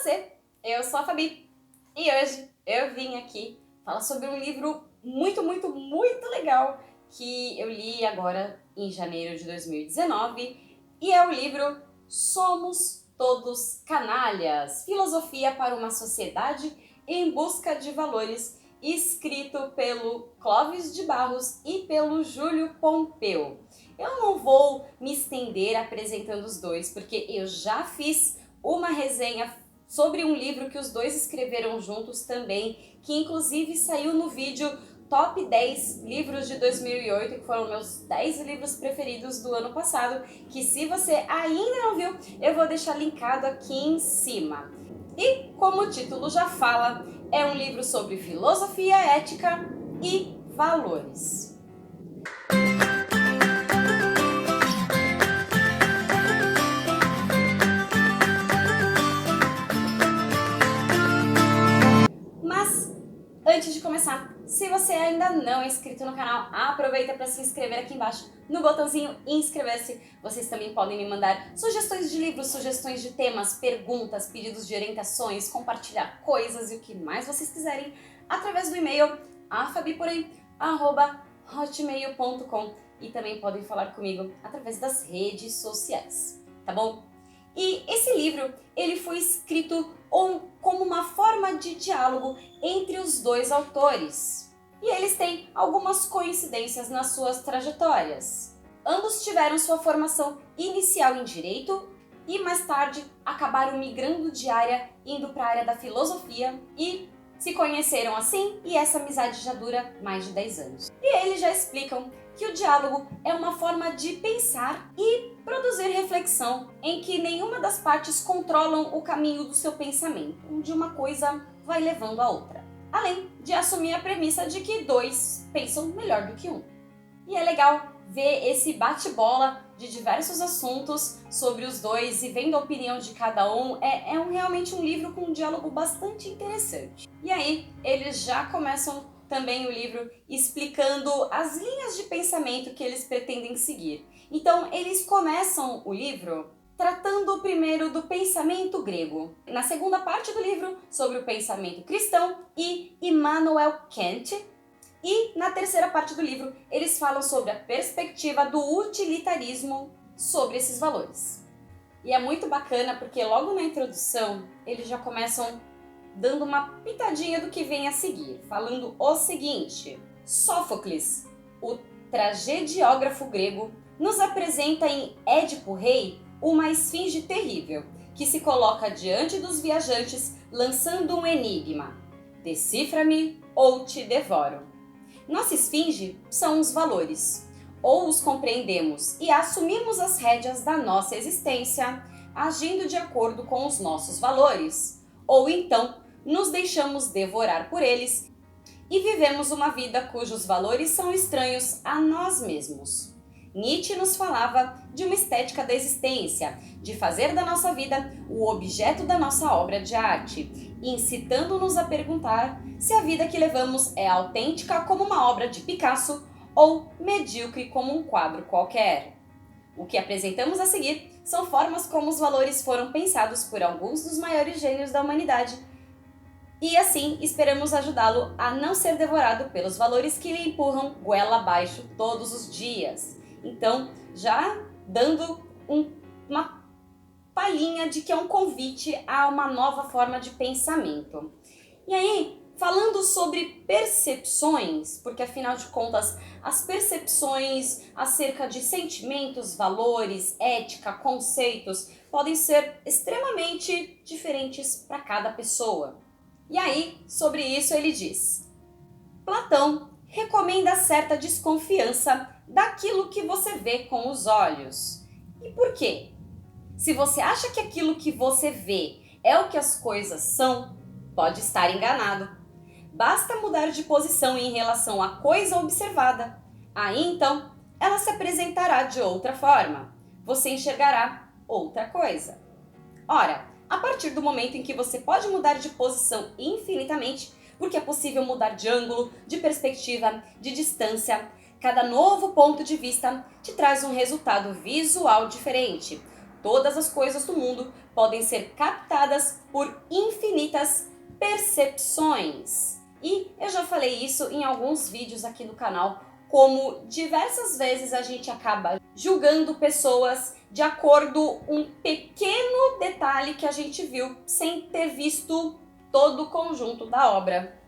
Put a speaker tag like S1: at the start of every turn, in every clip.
S1: você! Eu sou a Fabi e hoje eu vim aqui falar sobre um livro muito legal que eu li agora em janeiro de 2019 e é o livro Somos Todos Canalhas, Filosofia para uma Sociedade em Busca de Valores, escrito pelo Clóvis de Barros e pelo Júlio Pompeu. Eu não vou me estender apresentando os dois, porque eu já fiz uma resenha sobre um livro que os dois escreveram juntos também, que inclusive saiu no vídeo Top 10 livros de 2008, que foram meus 10 livros preferidos do ano passado, que se você ainda não viu, eu vou deixar linkado aqui em cima. E como o título já fala, é um livro sobre filosofia, ética e valores. Antes de começar, se você ainda não é inscrito no canal, aproveita para se inscrever aqui embaixo no botãozinho inscrever-se. Vocês também podem me mandar sugestões de livros, sugestões de temas, perguntas, pedidos de orientações, compartilhar coisas e o que mais vocês quiserem através do e-mail afabiporém@hotmail.com e também podem falar comigo através das redes sociais, tá bom? E esse livro, ele foi escrito como uma forma de diálogo entre os dois autores. E eles têm algumas coincidências nas suas trajetórias. Ambos tiveram sua formação inicial em Direito e mais tarde acabaram migrando de área, indo para a área da filosofia e se conheceram assim e essa amizade já dura mais de 10 anos. E eles já explicam que o diálogo é uma forma de pensar e produzir reflexão em que nenhuma das partes controlam o caminho do seu pensamento, onde uma coisa vai levando a outra. Além de assumir a premissa de que dois pensam melhor do que um. E é legal ver esse bate-bola de diversos assuntos sobre os dois e vendo a opinião de cada um. Realmente um livro com um diálogo bastante interessante. E aí, eles já começam também o livro explicando as linhas de pensamento que eles pretendem seguir. Então, eles começam o livro tratando primeiro do pensamento grego. Na segunda parte do livro, sobre o pensamento cristão e Immanuel Kant. E na terceira parte do livro, eles falam sobre a perspectiva do utilitarismo sobre esses valores. E é muito bacana porque logo na introdução, eles já começam dando uma pitadinha do que vem a seguir, falando o seguinte: Sófocles, o tragediógrafo grego, nos apresenta em Édipo Rei uma esfinge terrível, que se coloca diante dos viajantes lançando um enigma: decifra-me ou te devoro. Nossa esfinge são os valores. Ou os compreendemos e assumimos as rédeas da nossa existência, agindo de acordo com os nossos valores, ou então nos deixamos devorar por eles e vivemos uma vida cujos valores são estranhos a nós mesmos. Nietzsche nos falava de uma estética da existência, de fazer da nossa vida o objeto da nossa obra de arte, incitando-nos a perguntar se a vida que levamos é autêntica como uma obra de Picasso ou medíocre como um quadro qualquer. O que apresentamos a seguir são formas como os valores foram pensados por alguns dos maiores gênios da humanidade, e assim esperamos ajudá-lo a não ser devorado pelos valores que lhe empurram goela abaixo todos os dias. Então, já dando uma palhinha de que é um convite a uma nova forma de pensamento. E aí, falando sobre percepções, porque afinal de contas, as percepções acerca de sentimentos, valores, ética, conceitos, podem ser extremamente diferentes para cada pessoa. E aí, sobre isso ele diz: Platão recomenda certa desconfiança daquilo que você vê com os olhos. E por quê? Se você acha que aquilo que você vê é o que as coisas são, pode estar enganado. Basta mudar de posição em relação à coisa observada. Aí então, ela se apresentará de outra forma. Você enxergará outra coisa. Ora, a partir do momento em que você pode mudar de posição infinitamente, porque é possível mudar de ângulo, de perspectiva, de distância, cada novo ponto de vista te traz um resultado visual diferente. todas as coisas do mundo podem ser captadas por infinitas percepções. E eu já falei isso em alguns vídeos aqui no canal, como diversas vezes a gente acaba julgando pessoas de acordo com um pequeno detalhe que a gente viu, sem ter visto todo o conjunto da obra.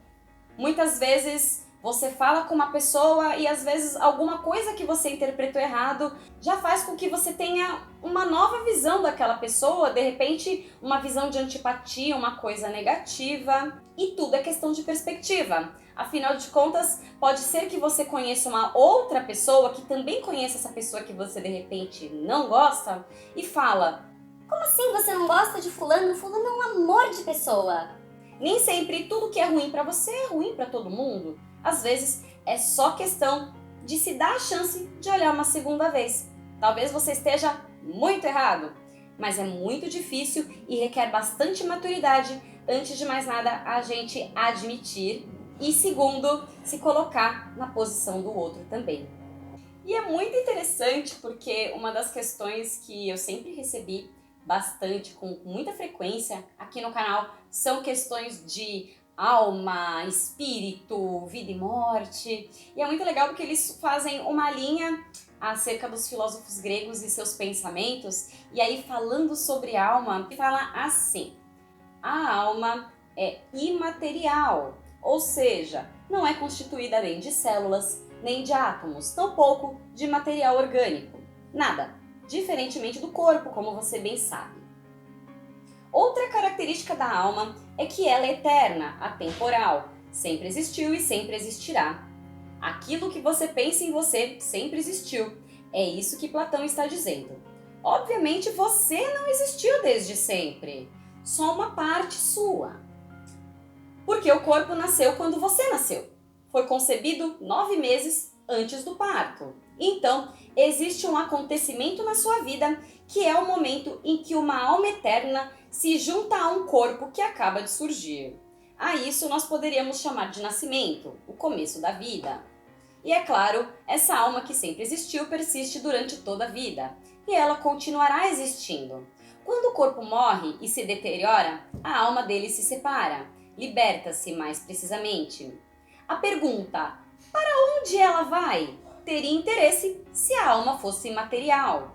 S1: Muitas vezes você fala com uma pessoa e às vezes alguma coisa que você interpretou errado já faz com que você tenha uma nova visão daquela pessoa, de repente uma visão de antipatia, uma coisa negativa, e tudo é questão de perspectiva. Afinal de contas, pode ser que você conheça uma outra pessoa que também conheça essa pessoa que você de repente não gosta e fala:
S2: como assim você não gosta de fulano? Fulano é um amor de pessoa.
S1: Nem sempre tudo que é ruim pra você é ruim pra todo mundo. Às vezes é só questão de se dar a chance de olhar uma segunda vez. Talvez você esteja muito errado, mas é muito difícil e requer bastante maturidade, antes de mais nada, a gente admitir e, segundo, se colocar na posição do outro também. E é muito interessante porque uma das questões que eu sempre recebi bastante, com muita frequência aqui no canal, são questões de alma, espírito, vida e morte. E é muito legal porque eles fazem uma linha acerca dos filósofos gregos e seus pensamentos, e aí falando sobre alma, fala assim: a alma é imaterial, ou seja, não é constituída nem de células, nem de átomos, tampouco de material orgânico, nada, diferentemente do corpo, como você bem sabe. Outra característica da alma é que ela é eterna, atemporal, sempre existiu e sempre existirá. Aquilo que você pensa em você sempre existiu, é isso que Platão está dizendo. Obviamente você não existiu desde sempre, só uma parte sua. Porque o corpo nasceu quando você nasceu. Foi concebido 9 meses antes do parto. Então, existe um acontecimento na sua vida que é o momento em que uma alma eterna se junta a um corpo que acaba de surgir. A isso nós poderíamos chamar de nascimento, o começo da vida. E é claro, essa alma que sempre existiu persiste durante toda a vida, e ela continuará existindo. Quando o corpo morre e se deteriora, a alma dele se separa, liberta-se mais precisamente. A pergunta, para onde ela vai, teria interesse se a alma fosse material.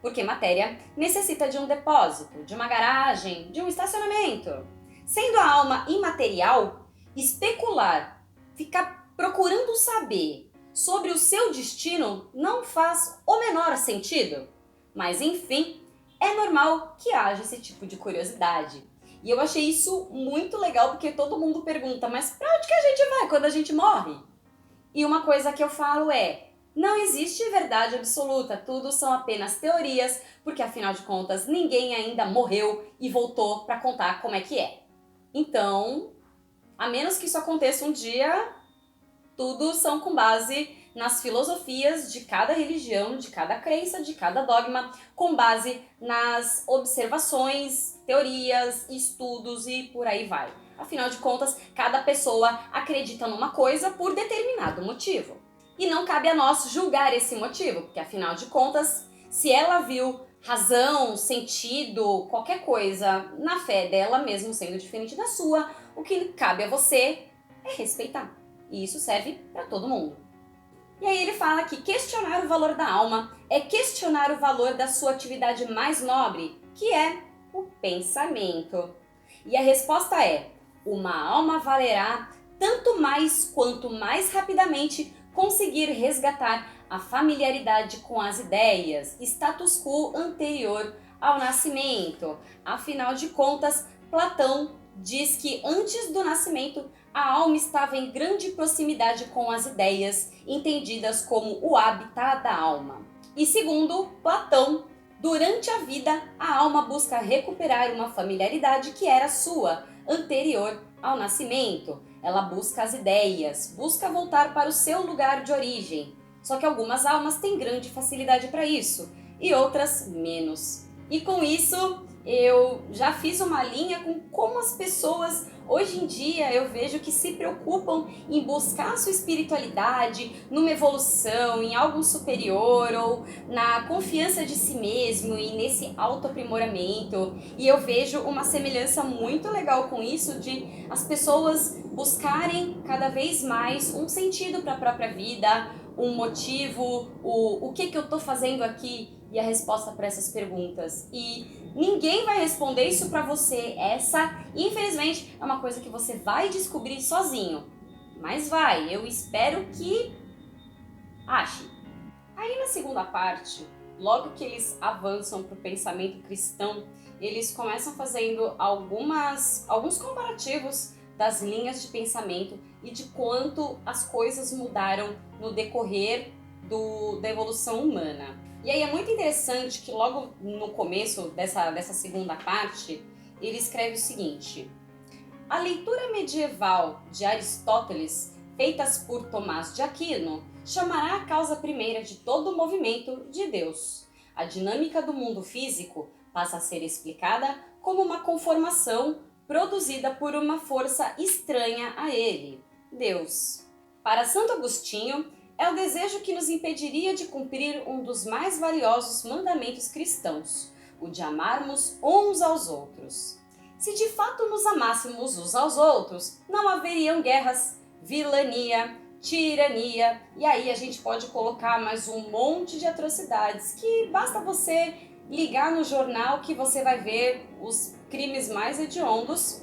S1: Porque matéria necessita de um depósito, de uma garagem, de um estacionamento. Sendo a alma imaterial, especular, ficar procurando saber sobre o seu destino não faz o menor sentido. Mas enfim, é normal que haja esse tipo de curiosidade. E eu achei isso muito legal porque todo mundo pergunta, mas para onde que a gente vai quando a gente morre? E uma coisa que eu falo é: não existe verdade absoluta, tudo são apenas teorias, porque afinal de contas ninguém ainda morreu e voltou para contar como é que é. Então, a menos que isso aconteça um dia, tudo são com base nas filosofias de cada religião, de cada crença, de cada dogma, com base nas observações, teorias, estudos e por aí vai. Afinal de contas, cada pessoa acredita numa coisa por determinado motivo. E não cabe a nós julgar esse motivo, porque afinal de contas, se ela viu razão, sentido, qualquer coisa na fé dela, mesmo sendo diferente da sua, o que cabe a você é respeitar. E isso serve para todo mundo. E aí ele fala que questionar o valor da alma é questionar o valor da sua atividade mais nobre, que é o pensamento. E a resposta é: uma alma valerá tanto mais quanto mais rapidamente conseguir resgatar a familiaridade com as ideias, status quo anterior ao nascimento. Afinal de contas, Platão diz que antes do nascimento, a alma estava em grande proximidade com as ideias, entendidas como o habitat da alma. E segundo Platão, durante a vida, a alma busca recuperar uma familiaridade que era sua, anterior ao nascimento. Ela busca as ideias, busca voltar para o seu lugar de origem. Só que algumas almas têm grande facilidade para isso, e outras menos. E com isso, Eu já fiz uma linha com como as pessoas hoje em dia eu vejo que se preocupam em buscar a sua espiritualidade, numa evolução, em algo superior ou na confiança de si mesmo e nesse autoaprimoramento. E eu vejo uma semelhança muito legal com isso de as pessoas buscarem cada vez mais um sentido para a própria vida, um motivo, o que eu tô fazendo aqui e a resposta para essas perguntas. E ninguém vai responder isso pra você. Essa, infelizmente, é uma coisa que você vai descobrir sozinho. Mas vai, eu espero que ache. Aí na segunda parte, logo que eles avançam pro pensamento cristão, eles começam fazendo alguns comparativos das linhas de pensamento e de quanto as coisas mudaram no decorrer da evolução humana. E aí é muito interessante que logo no começo dessa segunda parte, ele escreve o seguinte: a leitura medieval de Aristóteles, feitas por Tomás de Aquino, chamará a causa primeira de todo o movimento de Deus. A dinâmica do mundo físico passa a ser explicada como uma conformação produzida por uma força estranha a ele, Deus. Para Santo Agostinho, é o desejo que nos impediria de cumprir um dos mais valiosos mandamentos cristãos, o de amarmos uns aos outros. Se de fato nos amássemos uns aos outros, não haveriam guerras, vilania, tirania, e aí a gente pode colocar mais um monte de atrocidades que basta você ligar no jornal que você vai ver os crimes mais hediondos.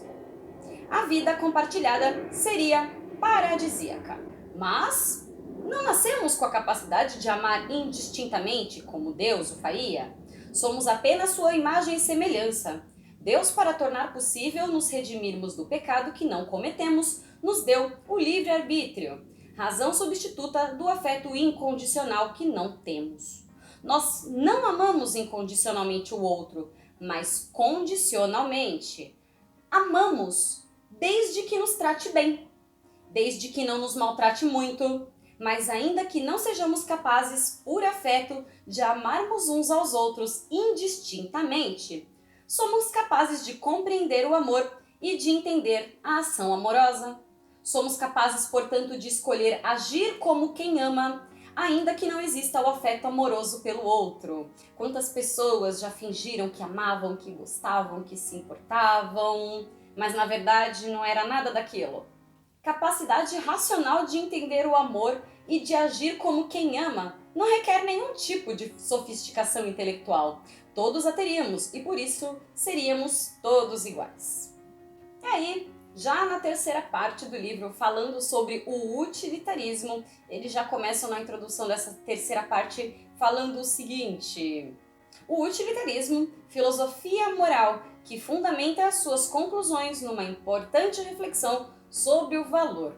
S1: A vida compartilhada seria paradisíaca. Mas não nascemos com a capacidade de amar indistintamente, como Deus o faria. Somos apenas sua imagem e semelhança. Deus, para tornar possível nos redimirmos do pecado que não cometemos, nos deu o livre-arbítrio, razão substituta do afeto incondicional que não temos. Nós não amamos incondicionalmente o outro, mas condicionalmente. Amamos desde que nos trate bem, desde que não nos maltrate muito, mas ainda que não sejamos capazes, por afeto, de amarmos uns aos outros indistintamente, somos capazes de compreender o amor e de entender a ação amorosa. Somos capazes, portanto, de escolher agir como quem ama, ainda que não exista o afeto amoroso pelo outro. Quantas pessoas já fingiram que amavam, que gostavam, que se importavam, mas na verdade não era nada daquilo. Capacidade racional de entender o amor e de agir como quem ama não requer nenhum tipo de sofisticação intelectual. Todos a teríamos e por isso seríamos todos iguais. E aí, já na terceira parte do livro, falando sobre o utilitarismo, eles já começam na introdução dessa terceira parte falando o seguinte: o utilitarismo, filosofia moral que fundamenta as suas conclusões numa importante reflexão sobre o valor.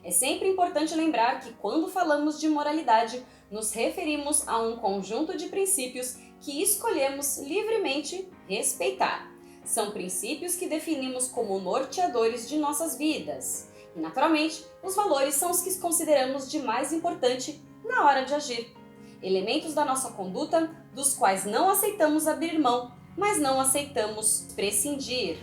S1: É sempre importante lembrar que quando falamos de moralidade, nos referimos a um conjunto de princípios que escolhemos livremente respeitar. São princípios que definimos como norteadores de nossas vidas. E, naturalmente, os valores são os que consideramos de mais importante na hora de agir. Elementos da nossa conduta dos quais não aceitamos abrir mão, mas não aceitamos prescindir.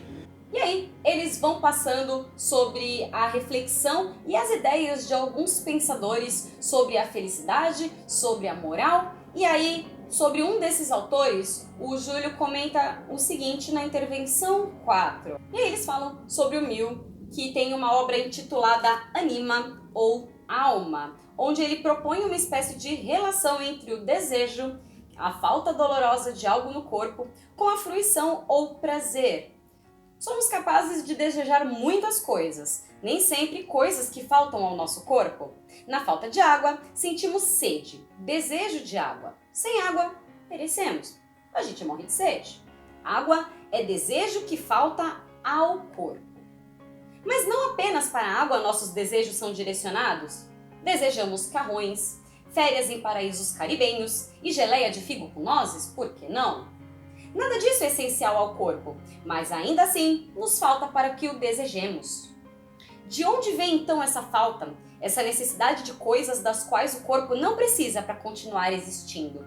S1: E aí, eles vão passando sobre a reflexão e as ideias de alguns pensadores sobre a felicidade, sobre a moral. E aí, sobre um desses autores, o Júlio comenta o seguinte na intervenção 4. E aí eles falam sobre o Mill, que tem uma obra intitulada Anima ou Alma, onde ele propõe uma espécie de relação entre o desejo, a falta dolorosa de algo no corpo, com a fruição ou prazer. Somos capazes de desejar muitas coisas, nem sempre coisas que faltam ao nosso corpo. Na falta de água, sentimos sede, desejo de água. Sem água, perecemos. A gente morre de sede. Água é desejo que falta ao corpo. Mas não apenas para a água nossos desejos são direcionados. Desejamos carrões, férias em paraísos caribenhos e geleia de figo com nozes, por que não? Nada disso é essencial ao corpo, mas ainda assim nos falta para que o desejemos. De onde vem então essa falta, essa necessidade de coisas das quais o corpo não precisa para continuar existindo?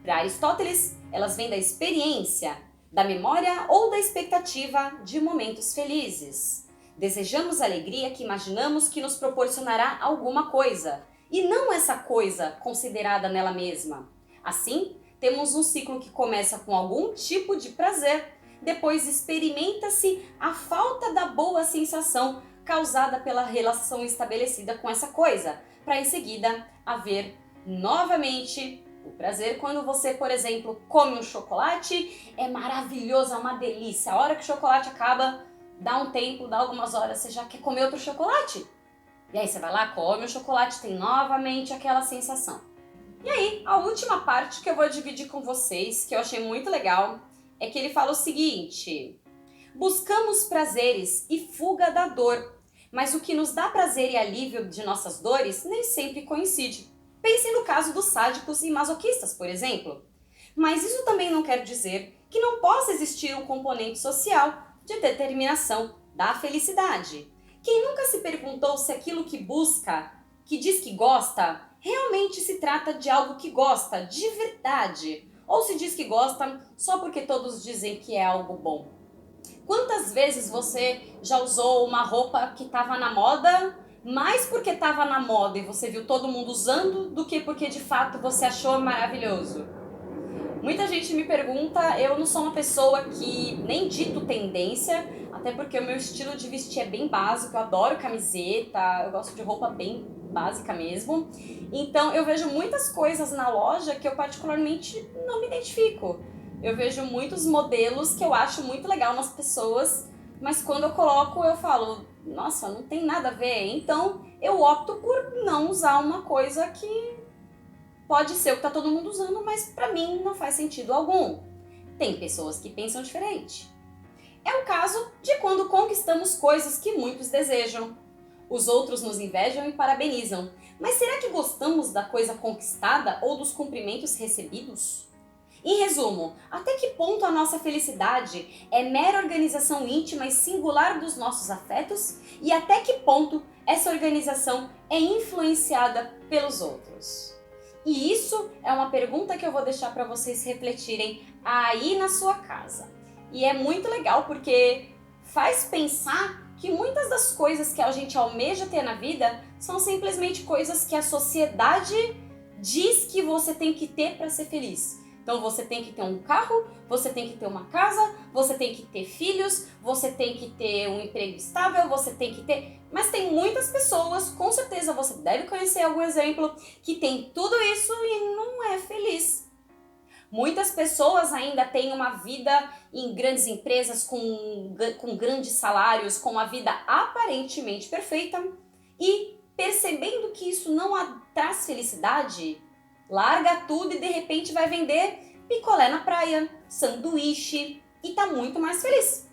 S1: Para Aristóteles, elas vêm da experiência, da memória ou da expectativa de momentos felizes. Desejamos alegria que imaginamos que nos proporcionará alguma coisa, e não essa coisa considerada nela mesma. Assim, temos um ciclo que começa com algum tipo de prazer, depois experimenta-se a falta da boa sensação causada pela relação estabelecida com essa coisa, para em seguida haver novamente o prazer quando você, por exemplo, come um chocolate, é maravilhoso, é uma delícia. A hora que o chocolate acaba, dá um tempo, dá algumas horas, você já quer comer outro chocolate. E aí você vai lá, come o chocolate, tem novamente aquela sensação. E aí, a última parte que eu vou dividir com vocês, que eu achei muito legal, é que ele fala o seguinte: buscamos prazeres e fuga da dor, mas o que nos dá prazer e alívio de nossas dores nem sempre coincide. Pense no caso dos sádicos e masoquistas, por exemplo. Mas isso também não quer dizer que não possa existir um componente social de determinação da felicidade. Quem nunca se perguntou se aquilo que busca, que diz que gosta, realmente se trata de algo que gosta de verdade? Ou se diz que gosta só porque todos dizem que é algo bom? Quantas vezes você já usou uma roupa que estava na moda, mais porque estava na moda e você viu todo mundo usando, do que porque de fato você achou maravilhoso? Muita gente me pergunta, eu não sou uma pessoa que nem dito tendência, até porque o meu estilo de vestir é bem básico, eu adoro camiseta, eu gosto de roupa bem básica mesmo. Então eu vejo muitas coisas na loja que eu particularmente não me identifico. Eu vejo muitos modelos que eu acho muito legal nas pessoas, mas quando eu coloco eu falo, nossa, não tem nada a ver. Então eu opto por não usar uma coisa que pode ser o que tá todo mundo usando, mas pra mim não faz sentido algum. Tem pessoas que pensam diferente. É o caso de quando conquistamos coisas que muitos desejam. Os outros nos invejam e parabenizam. Mas será que gostamos da coisa conquistada ou dos cumprimentos recebidos? Em resumo, até que ponto a nossa felicidade é mera organização íntima e singular dos nossos afetos e até que ponto essa organização é influenciada pelos outros? E isso é uma pergunta que eu vou deixar para vocês refletirem aí na sua casa. E é muito legal porque faz pensar que muitas das coisas que a gente almeja ter na vida são simplesmente coisas que a sociedade diz que você tem que ter para ser feliz. Então você tem que ter um carro, você tem que ter uma casa, você tem que ter filhos, você tem que ter um emprego estável, você tem que ter... Mas tem muitas pessoas, com certeza você deve conhecer algum exemplo, que tem tudo isso e não é feliz. Muitas pessoas ainda têm uma vida em grandes empresas, com grandes salários, com uma vida aparentemente perfeita e percebendo que isso não traz felicidade, larga tudo e de repente vai vender picolé na praia, sanduíche e tá muito mais feliz.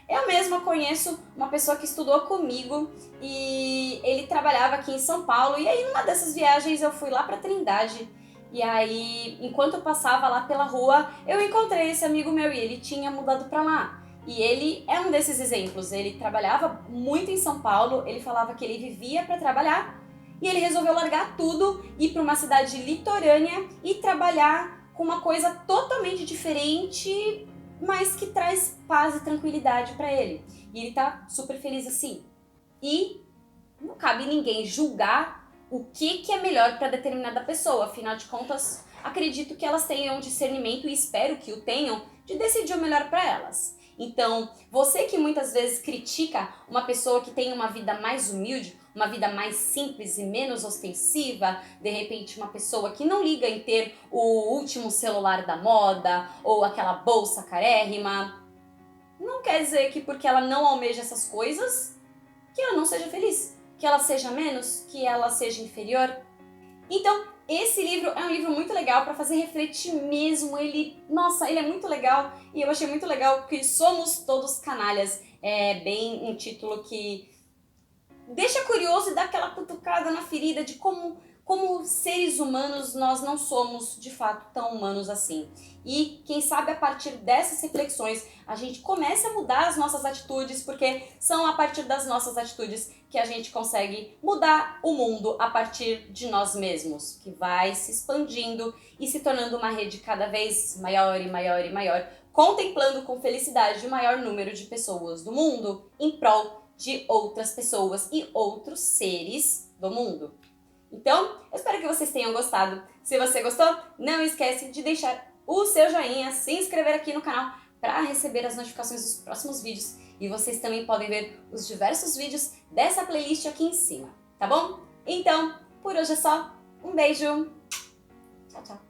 S1: Eu mesma conheço uma pessoa que estudou comigo e ele trabalhava aqui em São Paulo e aí numa dessas viagens eu fui lá pra Trindade e aí enquanto eu passava lá pela rua eu encontrei esse amigo meu e ele tinha mudado pra lá. E ele é um desses exemplos, ele trabalhava muito em São Paulo, ele falava que ele vivia pra trabalhar. E ele resolveu largar tudo, ir para uma cidade litorânea e trabalhar com uma coisa totalmente diferente, mas que traz paz e tranquilidade para ele. E ele tá super feliz assim. E não cabe ninguém julgar o que é melhor para determinada pessoa. Afinal de contas, acredito que elas tenham um discernimento e espero que o tenham de decidir o melhor para elas. Então, você que muitas vezes critica uma pessoa que tem uma vida mais humilde, uma vida mais simples e menos ostensiva, de repente uma pessoa que não liga em ter o último celular da moda ou aquela bolsa carérrima, não quer dizer que porque ela não almeja essas coisas, que ela não seja feliz, que ela seja menos, que ela seja inferior. Então, esse livro é um livro muito legal para fazer refletir mesmo. Nossa, ele é muito legal e eu achei muito legal que Somos Todos Canalhas. É bem um título que deixa curioso e dá aquela cutucada na ferida de como seres humanos nós não somos de fato tão humanos assim. E quem sabe a partir dessas reflexões a gente comece a mudar as nossas atitudes, porque são a partir das nossas atitudes que a gente consegue mudar o mundo a partir de nós mesmos, que vai se expandindo e se tornando uma rede cada vez maior e maior e maior, contemplando com felicidade o maior número de pessoas do mundo em prol de outras pessoas e outros seres do mundo. Então, eu espero que vocês tenham gostado. Se você gostou, não esquece de deixar o seu joinha, se inscrever aqui no canal para receber as notificações dos próximos vídeos. E vocês também podem ver os diversos vídeos dessa playlist aqui em cima, tá bom? Então, por hoje é só. Um beijo. Tchau, tchau.